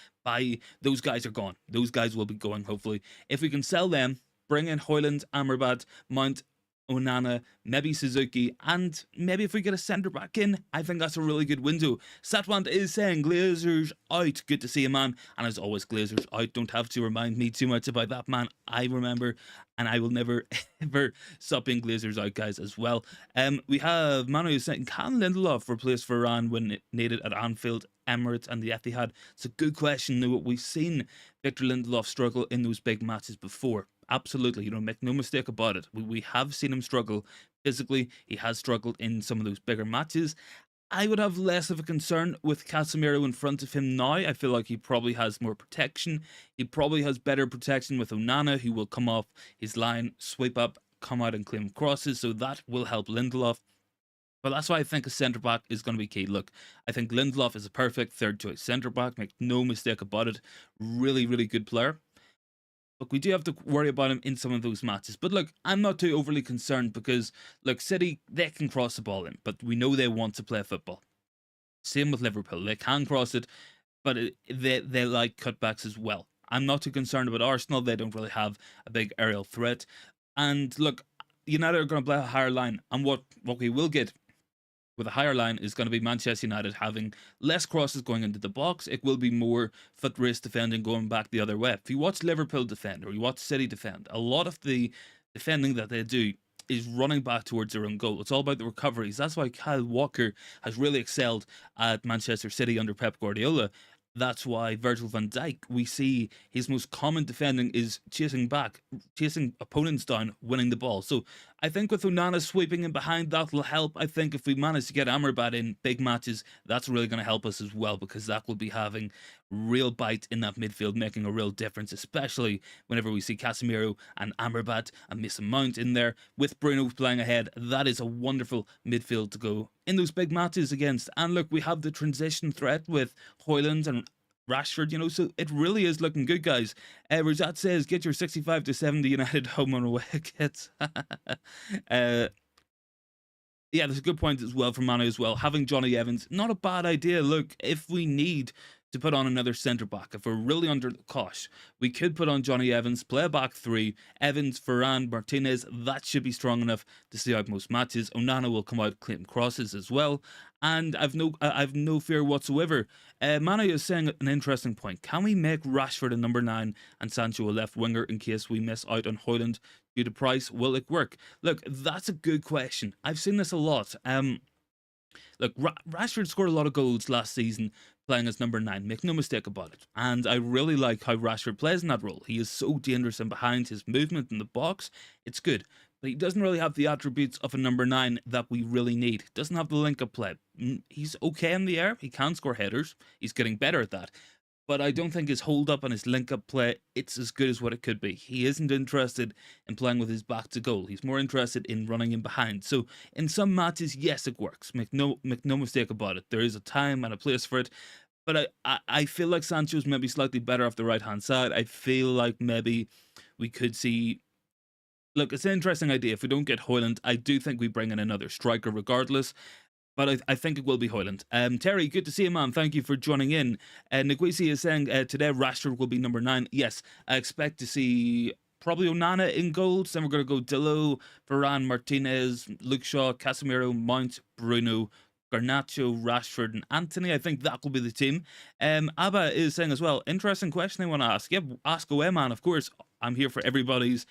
those guys are gone. Those guys will be going, hopefully. If we can sell them, bring in Hojlund, Amrabat, Mount, Onana, maybe Suzuki, and maybe if we get a centre back in, I think that's a really good window. Satwant is saying Glazers out. Good to see you, man. And as always, Glazers out. Don't have to remind me too much about that, man. I remember, and I will never ever stop being Glazers out, guys, as well. We have Manu saying, can Lindelof replace Varane when needed at Anfield, Emirates and the Etihad? It's a good question. We've seen Victor Lindelof struggle in those big matches before. Absolutely, make no mistake about it. We have seen him struggle physically. He has struggled in some of those bigger matches. I would have less of a concern with Casemiro in front of him now. I feel like he probably has more protection. He probably has better protection with Onana, who will come off his line, sweep up, come out and claim crosses, so that will help Lindelof. But that's why I think a centre back is going to be key. Look, I think Lindelof is a perfect third choice centre back. Make no mistake about it. Really, really good player. Look, we do have to worry about him in some of those matches. But look, I'm not too overly concerned because, look, City, they can cross the ball in, but we know they want to play football. Same with Liverpool. They can cross it, but they like cutbacks as well. I'm not too concerned about Arsenal. They don't really have a big aerial threat. And look, United are going to play a higher line. And what we will get with a higher line is going to be Manchester United having less crosses going into the box. It will be more foot race defending going back the other way. If you watch Liverpool defend or you watch City defend, a lot of the defending that they do is running back towards their own goal. It's all about the recoveries. That's why Kyle Walker has really excelled at Manchester City under Pep Guardiola. That's why Virgil van Dijk, we see his most common defending is chasing back, chasing opponents down, winning the ball. So I think with Onana sweeping in behind, that will help. I think if we manage to get Amrabat in big matches, that's really going to help us as well, because that will be having real bite in that midfield, making a real difference, especially whenever we see Casemiro and Amrabat and Mason Mount in there with Bruno playing ahead. That is a wonderful midfield to go in those big matches against. And look, we have the transition threat with Hojlund and Rashford, you know, so it really is looking good, guys. Razat says, get your 65 to 70 United home and away kits. Yeah, there's a good point as well from Manu as well. Having Johnny Evans, not a bad idea. Look, if we need to put on another centre back, if we're really under the cosh, we could put on Johnny Evans, play a back three, Evans, Varane, Martinez. That should be strong enough to see out most matches. Onana will come out claim crosses as well, and I've no fear whatsoever. Manu is saying an interesting point. Can we make Rashford a number 9 and Sancho a left winger in case we miss out on Hojlund due to price? Will it work? Look, that's a good question. I've seen this a lot. Look, Rashford scored a lot of goals last season playing as number 9, make no mistake about it. And I really like how Rashford plays in that role. He is so dangerous and behind his movement in the box. It's good. But he doesn't really have the attributes of a number 9 that we really need. Doesn't have the link-up play. He's okay in the air. He can score headers. He's getting better at that. But I don't think his hold-up and his link-up play, it's as good as what it could be. He isn't interested in playing with his back to goal. He's more interested in running in behind. So in some matches, yes, it works. Make no mistake about it. There is a time and a place for it. But I feel like Sancho's maybe slightly better off the right-hand side. I feel like maybe we could see... Look, it's an interesting idea. If we don't get Hojlund, I do think we bring in another striker regardless. But I think it will be Hojlund. Terry, good to see you, man. Thank you for joining in. Nkwesi is saying today Rashford will be number 9. Yes, I expect to see probably Onana in goals. Then we're going to go Dillo, Varane, Martinez, Luke Shaw, Casemiro, Mount, Bruno, Garnacho, Rashford, and Anthony. I think that will be the team. Abba is saying as well, interesting question I want to ask. Yep, ask away, man. Of course, I'm here for everybody's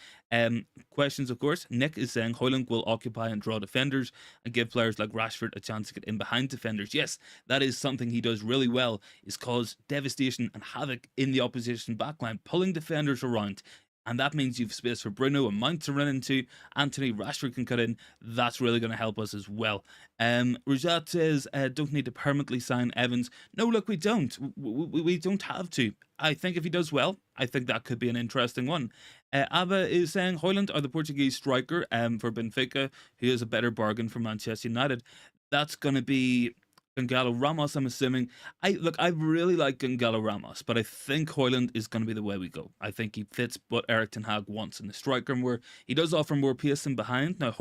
questions, of course. Nick is saying Hojlund will occupy and draw defenders and give players like Rashford a chance to get in behind defenders. Yes, that is something he does really well, is cause devastation and havoc in the opposition backline, pulling defenders around. And that means you've space for Bruno and Mount to run into. Anthony, Rashford can cut in. That's really going to help us as well. Rajat says, don't need to permanently sign Evans. No, look, we don't. We don't have to. I think if he does well, I think that could be an interesting one. Abba is saying Hojlund are the Portuguese striker for Benfica, who is a better bargain for Manchester United. That's going to be Gonzalo Ramos, I'm assuming. I really like Gonzalo Ramos, but I think Hojlund is going to be the way we go. I think he fits what Erik Ten Hga wants in the striker, where he does offer more pace in behind. Now,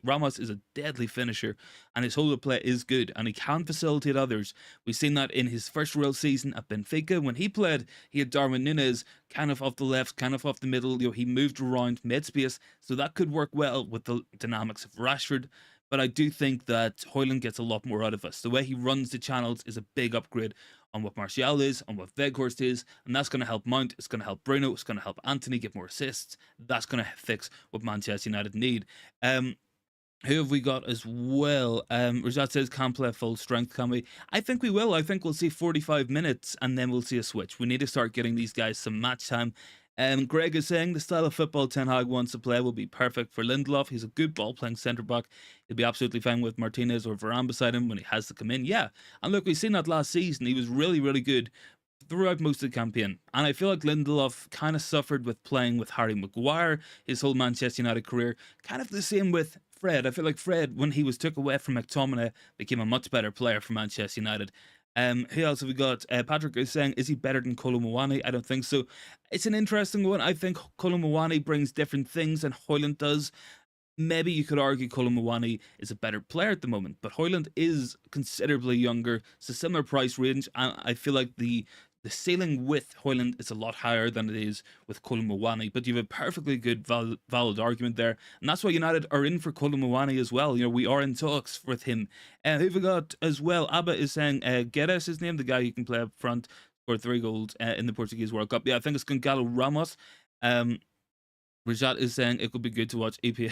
Ramos is a deadly finisher, and his hold-up play is good, and he can facilitate others. We've seen that in his first real season at Benfica. When he played, he had Darwin Núñez kind of off the left, kind of off the middle. You know, he moved around mid-space, so that could work well with the dynamics of Rashford. But I do think that Hojlund gets a lot more out of us. The way he runs the channels is a big upgrade on what Martial is, on what Weghorst is, and that's going to help Mount, it's going to help Bruno, it's going to help Anthony get more assists. That's going to fix what Manchester United need. Who have we got as well? Rajat says, can't play full strength, can we? I think we will. I think we'll see 45 minutes and then we'll see a switch. We need to start getting these guys some match time. Greg is saying the style of football Ten Hag wants to play will be perfect for Lindelof. He's a good ball-playing centre-back. He'll be absolutely fine with Martinez or Varane beside him when he has to come in. Yeah, and look, we've seen that last season. He was really, really good throughout most of the campaign. And I feel like Lindelof kind of suffered with playing with Harry Maguire his whole Manchester United career. Kind of the same with Fred. I feel like Fred, when he was took away from McTominay, became a much better player for Manchester United. Who else have we got? Patrick is saying, is he better than Kolo Muani? I don't think so. It's an interesting one. I think Kolo Muani brings different things than Hojlund does. Maybe you could argue Kolo Muani is a better player at the moment, but Hojlund is considerably younger. It's a similar price range, and I feel like the ceiling with Hojlund is a lot higher than it is with Kolo Muani. But you have a perfectly good valid argument there, and that's why United are in for Kolo Muani as well. You know, we are in talks with him. Who have we got as well? Abba is saying Guedes is his name, the guy who can play up front, scored 3 goals in the Portuguese World Cup. Yeah, I think it's Gonçalo Ramos. Rajat is saying it could be good to watch EPL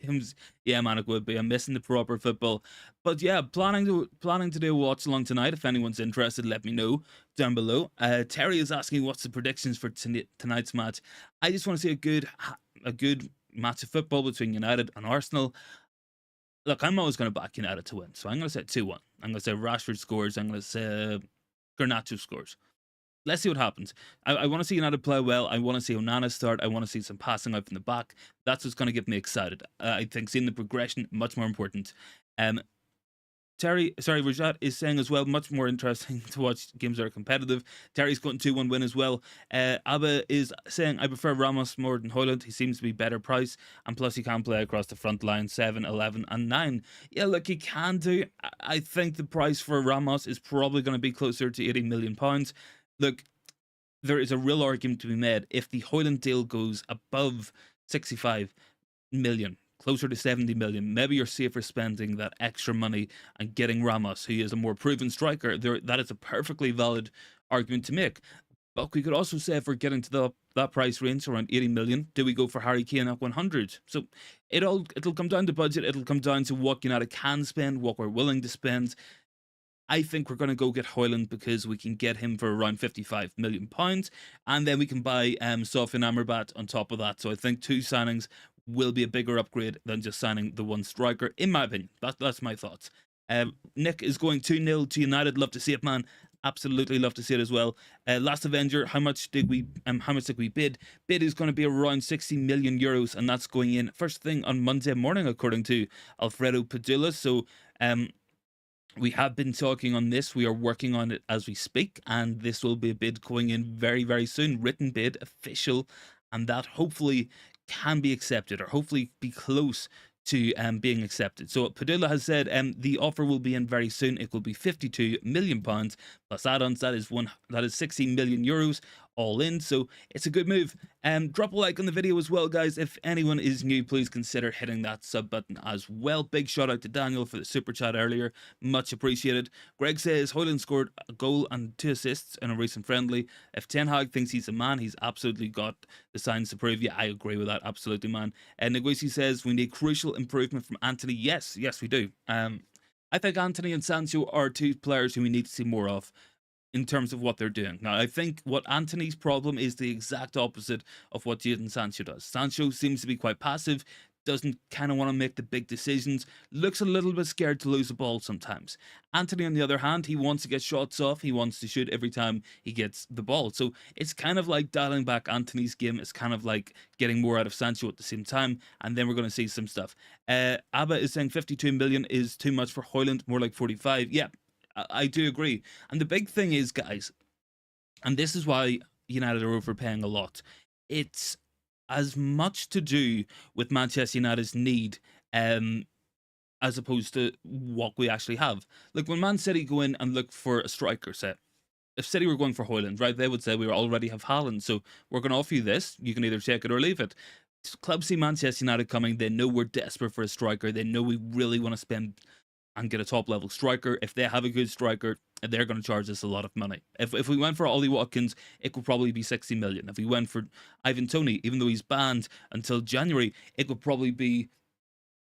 games. Yeah, man, it would be. I'm missing the proper football. But yeah, planning to do a watch along tonight. If anyone's interested, let me know down below. Terry is asking what's the predictions for tonight's match. I just want to see a good match of football between United and Arsenal. Look, I'm always going to back United to win, so I'm going to say 2-1. I'm going to say Rashford scores. I'm going to say Garnacho scores. Let's see what happens. I want to see United play well. I want to see Onana start. I want to see some passing out from the back. That's what's going to get me excited. I think seeing the progression, much more important. Rajat is saying as well, much more interesting to watch games that are competitive. Terry's gotten 2-1 win as well. Abba is saying, I prefer Ramos more than Hojlund. He seems to be better price. And plus he can play across the front line, 7, 11 and 9. Yeah, look, he can do. I think the price for Ramos is probably going to be closer to £80 million. Look, there is a real argument to be made if the Hojlund deal goes above 65 million, closer to 70 million. Maybe you're safer spending that extra money and getting Ramos, who is a more proven striker. That is a perfectly valid argument to make. But we could also say if we're getting to that price range around 80 million, do we go for Harry Kane at 100? So it'll come down to budget. It'll come down to what United can spend, what we're willing to spend. I think we're going to go get Hojlund because we can get him for around £55 million, and then we can buy Stefan Amrabat on top of that. So I think 2 signings will be a bigger upgrade than just signing the 1 striker, in my opinion. That's my thoughts. Nick is going 2-0 to United. Love to see it, man. Absolutely love to see it as well. Last Avenger, how much did we bid? Bid is going to be around 60 million euros, and that's going in first thing on Monday morning, according to Alfredo Padula. So we have been talking on this. We are working on it as we speak, and this will be a bid going in very, very soon. Written bid, official, and that hopefully can be accepted, or hopefully be close to being accepted. So Padilla has said the offer will be in very soon. It will be £52 million plus add-ons. That is 16 million euros all in. So it's a good move. Drop a like on the video as well, guys. If anyone is new, please consider hitting that sub button as well. Big shout out to Daniel for the super chat earlier, much appreciated. Greg says Hojlund scored a goal and 2 assists in a recent friendly. If Ten Hag thinks he's a man, he's absolutely got the signs to prove. Yeah, I agree with that, absolutely, man. Neguisi says we need crucial improvement from Anthony. Yes, we do. I think Anthony and Sancho are 2 players who we need to see more of in terms of what they're doing. Now, I think what Anthony's problem is the exact opposite of what Jadon Sancho does. Sancho seems to be quite passive, doesn't kind of want to make the big decisions, looks a little bit scared to lose the ball sometimes. Anthony, on the other hand, he wants to get shots off, he wants to shoot every time he gets the ball. So it's kind of like dialing back Anthony's game. It's kind of like getting more out of Sancho at the same time, and then we're going to see some stuff. Abba is saying 52 million is too much for Hojlund, more like 45. Yeah, I do agree. And the big thing is, guys, and this is why United are overpaying a lot, it's as much to do with Manchester United's need as opposed to what we actually have. Like when Man City go in and look for a striker set, if City were going for Hojlund, right, they would say we already have Haaland, so we're going to offer you this, you can either take it or leave it. Clubs see Manchester United coming, they know we're desperate for a striker, they know we really want to spend and get a top level striker. If they have a good striker, they're going to charge us a lot of money. If we went for Ollie Watkins, it could probably be 60 million. If we went for Ivan Toney, even though he's banned until January, it could probably be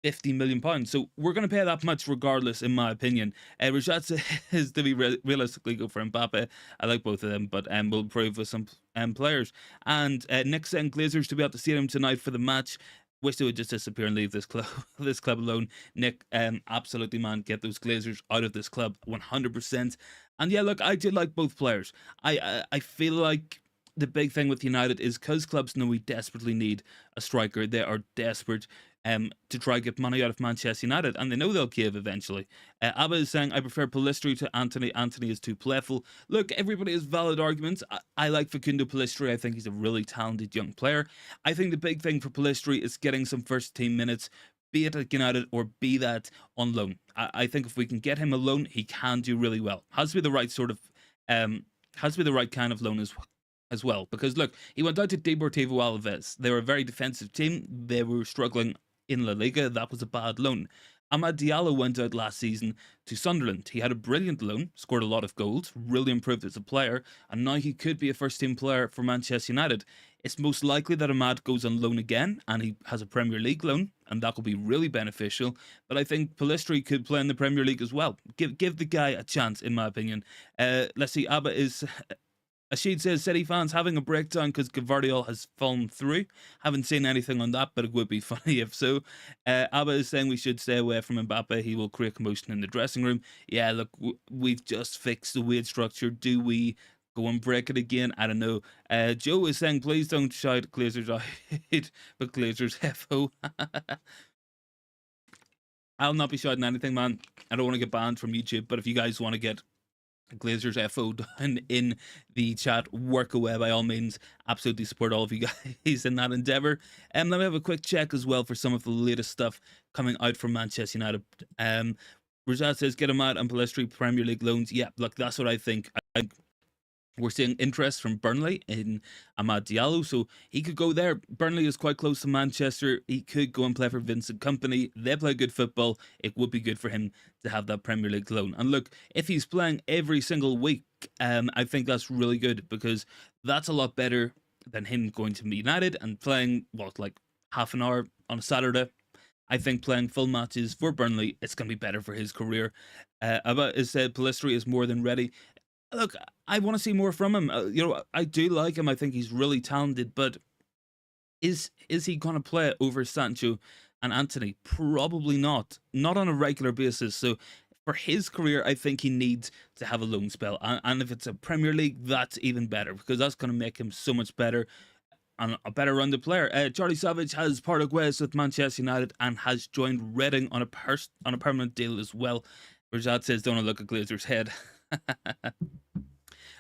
50 million pounds. So we're going to pay that much regardless, in my opinion. Rajat says, do we realistically go for Mbappe? I like both of them, but we'll improve with some players. And Nick saying Glazers to be able to see them tonight for the match. Wish they would just disappear and leave this club alone. Nick, absolutely, man, get those Glazers out of this club 100%. And yeah, look, I do like both players. I feel like the big thing with United is because clubs know we desperately need a striker. They are desperate to try get money out of Manchester United, and they know they'll give eventually. Abba is saying, I prefer Pellistri to Anthony. Anthony is too playful. Look, everybody has valid arguments. I like Facundo Pellistri. I think he's a really talented young player. I think the big thing for Pellistri is getting some first team minutes, be it at United or be that on loan. I think if we can get him a loan, he can do really well. Has to be the right sort of, has to be the right kind of loan as well. Because look, he went out to Deportivo Alaves. They were a very defensive team. They were struggling in La Liga. That was a bad loan. Amad Diallo went out last season to Sunderland. He had a brilliant loan, scored a lot of goals, really improved as a player, and now he could be a first-team player for Manchester United. It's most likely that Amad goes on loan again, and he has a Premier League loan, and that will be really beneficial. But I think Pellistri could play in the Premier League as well. Give the guy a chance, in my opinion. Let's see, Abba is... Ashid says, City fans having a breakdown because Gavardiol has fallen through. Haven't seen anything on that, but it would be funny if so. Abba is saying we should stay away from Mbappe. He will create commotion in the dressing room. Yeah, look, we've just fixed the wage structure. Do we go and break it again? I don't know. Joe is saying, please don't shout Glazers out, but Glazers FO. I'll not be shouting anything, man. I don't want to get banned from YouTube, but if you guys want to get Glazers FO down in the chat, work away by all means. Absolutely support all of you guys in that endeavour. Let me have a quick check as well for some of the latest stuff coming out from Manchester United. Rajat says, get him out on Pellistri Premier League loans. Yeah, look, that's what I think. We're seeing interest from Burnley in Amad Diallo, so he could go there. Burnley is quite close to Manchester. He could go and play for Vincent Kompany. They play good football. It would be good for him to have that Premier League loan. And look, if he's playing every single week, I think that's really good, because that's a lot better than him going to United and playing, like half an hour on a Saturday. I think playing full matches for Burnley, it's going to be better for his career. Abba has said Pellistri is more than ready. Look, I want to see more from him. I do like him. I think he's really talented, but is he going to play over Sancho and Anthony? Probably not. Not on a regular basis. So for his career, I think he needs to have a loan spell. And if it's a Premier League, that's even better, because that's going to make him so much better and a better rounded player. Charlie Savage has parted ways with Manchester United and has joined Reading on a permanent deal as well. Rajat says, don't look at Glazer's head.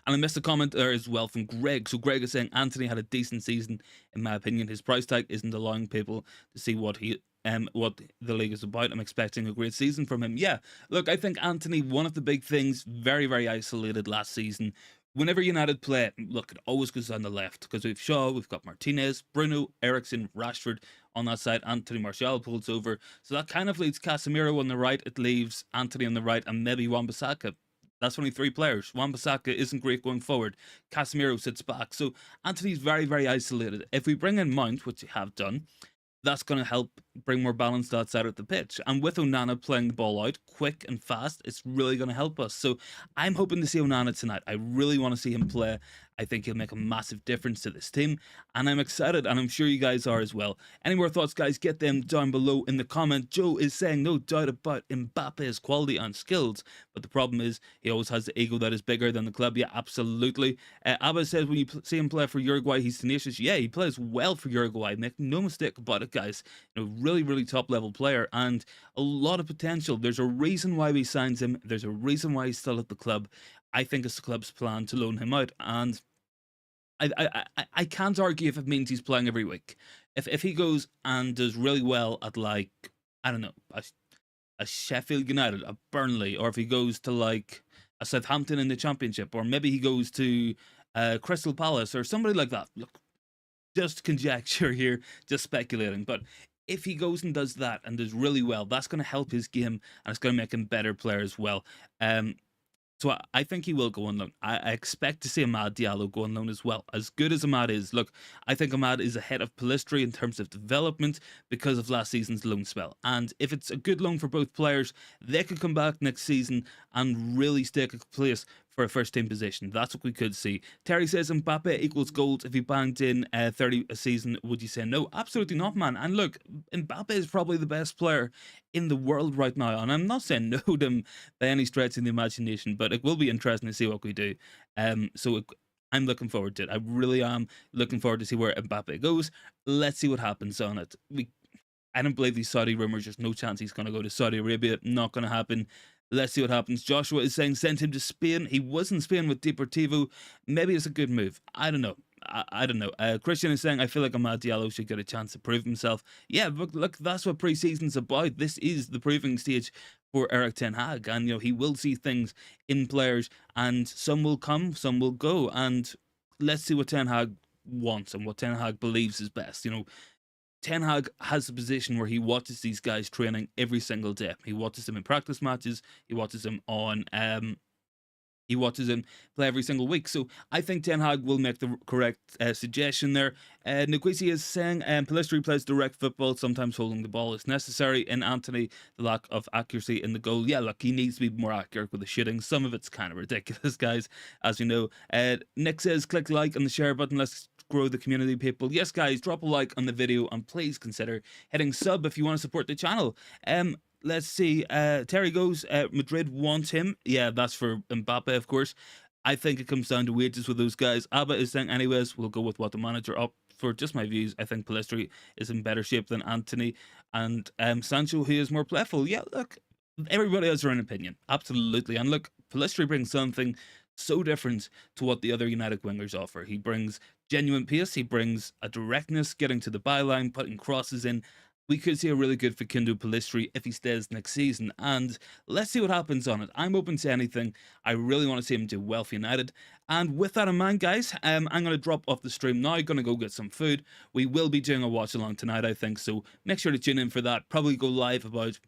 And I missed a comment there as well from Greg. So Greg is saying Anthony had a decent season, in my opinion. His price tag isn't allowing people to see what the league is about. I'm expecting a great season from him. Yeah, look, I think Anthony, one of the big things, very, very isolated last season. Whenever United play, look, it always goes down the left, because we've Shaw, we've got Martinez, Bruno, Eriksson, Rashford on that side. Anthony Martial pulls over. So that kind of leaves Casemiro on the right. It leaves Anthony on the right and maybe Wan-Bissaka. That's only 3 players. Wan-Bissaka isn't great going forward. Casemiro sits back. So Anthony's very, very isolated. If we bring in Mount, which we have done, that's going to help bring more balance to that side of the pitch. And with Onana playing the ball out quick and fast, it's really going to help us. So I'm hoping to see Onana tonight. I really want to see him play. I think he'll make a massive difference to this team, and I'm excited, and I'm sure you guys are as well. Any more thoughts, guys? Get them down below in the comment. Joe is saying no doubt about Mbappe's quality and skills, but the problem is he always has the ego that is bigger than the club. Yeah, absolutely. Abba says when you see him play for Uruguay, he's tenacious. Yeah, he plays well for Uruguay. Make no mistake about it, guys. Really, really top level player and a lot of potential. There's a reason why we signed him. There's a reason why he's still at the club. I think it's the club's plan to loan him out, and I can't argue if it means he's playing every week. If he goes and does really well at, like, I don't know, a Sheffield United, a Burnley, or if he goes to like a Southampton in the Championship, or maybe he goes to Crystal Palace or somebody like that. Look, just conjecture here, just speculating, but if he goes and does that and does really well, that's going to help his game, and it's going to make him a better player as well. So I think he will go on loan. I expect to see Amad Diallo go on loan as well. As good as Amad is, look, I think Amad is ahead of Pellistri in terms of development because of last season's loan spell. And if it's a good loan for both players, they could come back next season and really stake a place for a first team position. That's what we could see. Terry says Mbappe equals goals. If he banged in 30 a season, would you say no? Absolutely not, man. And look, Mbappe is probably the best player in the world right now, and I'm not saying no to him by any stretch of the imagination, but it will be interesting to see what we do. I'm looking forward to it. I really am looking forward to see where Mbappe goes. Let's see what happens on it. I don't believe these Saudi rumors. There's no chance he's going to go to Saudi Arabia. Not going to happen. Let's see what happens. Joshua is saying send him to Spain. He was in Spain with Deportivo. Maybe it's a good move. I don't know. I don't know. Christian is saying I feel like Amad Diallo should get a chance to prove himself. Yeah, but look, that's what pre-season's about. This is the proving stage for Erik Ten Hga, and he will see things in players, and some will come, some will go, and let's see what Ten Hag wants and what Ten Hag believes is best. Ten Hag has a position where he watches these guys training every single day. He watches them in practice matches. He watches them on. He watches him play every single week. So I think Ten Hag will make the correct suggestion there. Nkwisi is saying Pellistri plays direct football. Sometimes holding the ball is necessary. In Anthony, the lack of accuracy in the goal. Yeah, look, he needs to be more accurate with the shooting. Some of it's kind of ridiculous, guys, as you know. Nick says click like on the share button. Let's grow the community, people. Yes, guys, drop a like on the video and please consider hitting sub if you want to support the channel. Let's see. Terry goes, Madrid wants him. Yeah, that's for Mbappe, of course. I think it comes down to wages with those guys. Abba is saying, anyways, we'll go with what the manager up for. Just my views. I think Pellistri is in better shape than Anthony, and Sancho, who is more playful. Yeah, look, everybody has their own opinion. Absolutely. And look, Pellistri brings something so different to what the other United wingers offer. He brings genuine pace. He brings a directness, getting to the byline, putting crosses in. We could see a really good Facundo Pellistri if he stays next season, and let's see what happens on it. I'm open to anything. I really want to see him do well for United. And with that in mind, guys, I'm going to drop off the stream now. Going to go get some food. We will be doing a watch along tonight, I think, so make sure to tune in for that. Probably go live about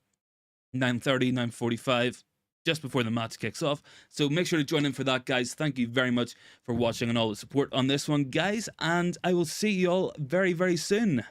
9:30, 9:45. Just before the match kicks off. So make sure to join in for that, guys. Thank you very much for watching and all the support on this one, guys. And I will see you all very, very soon.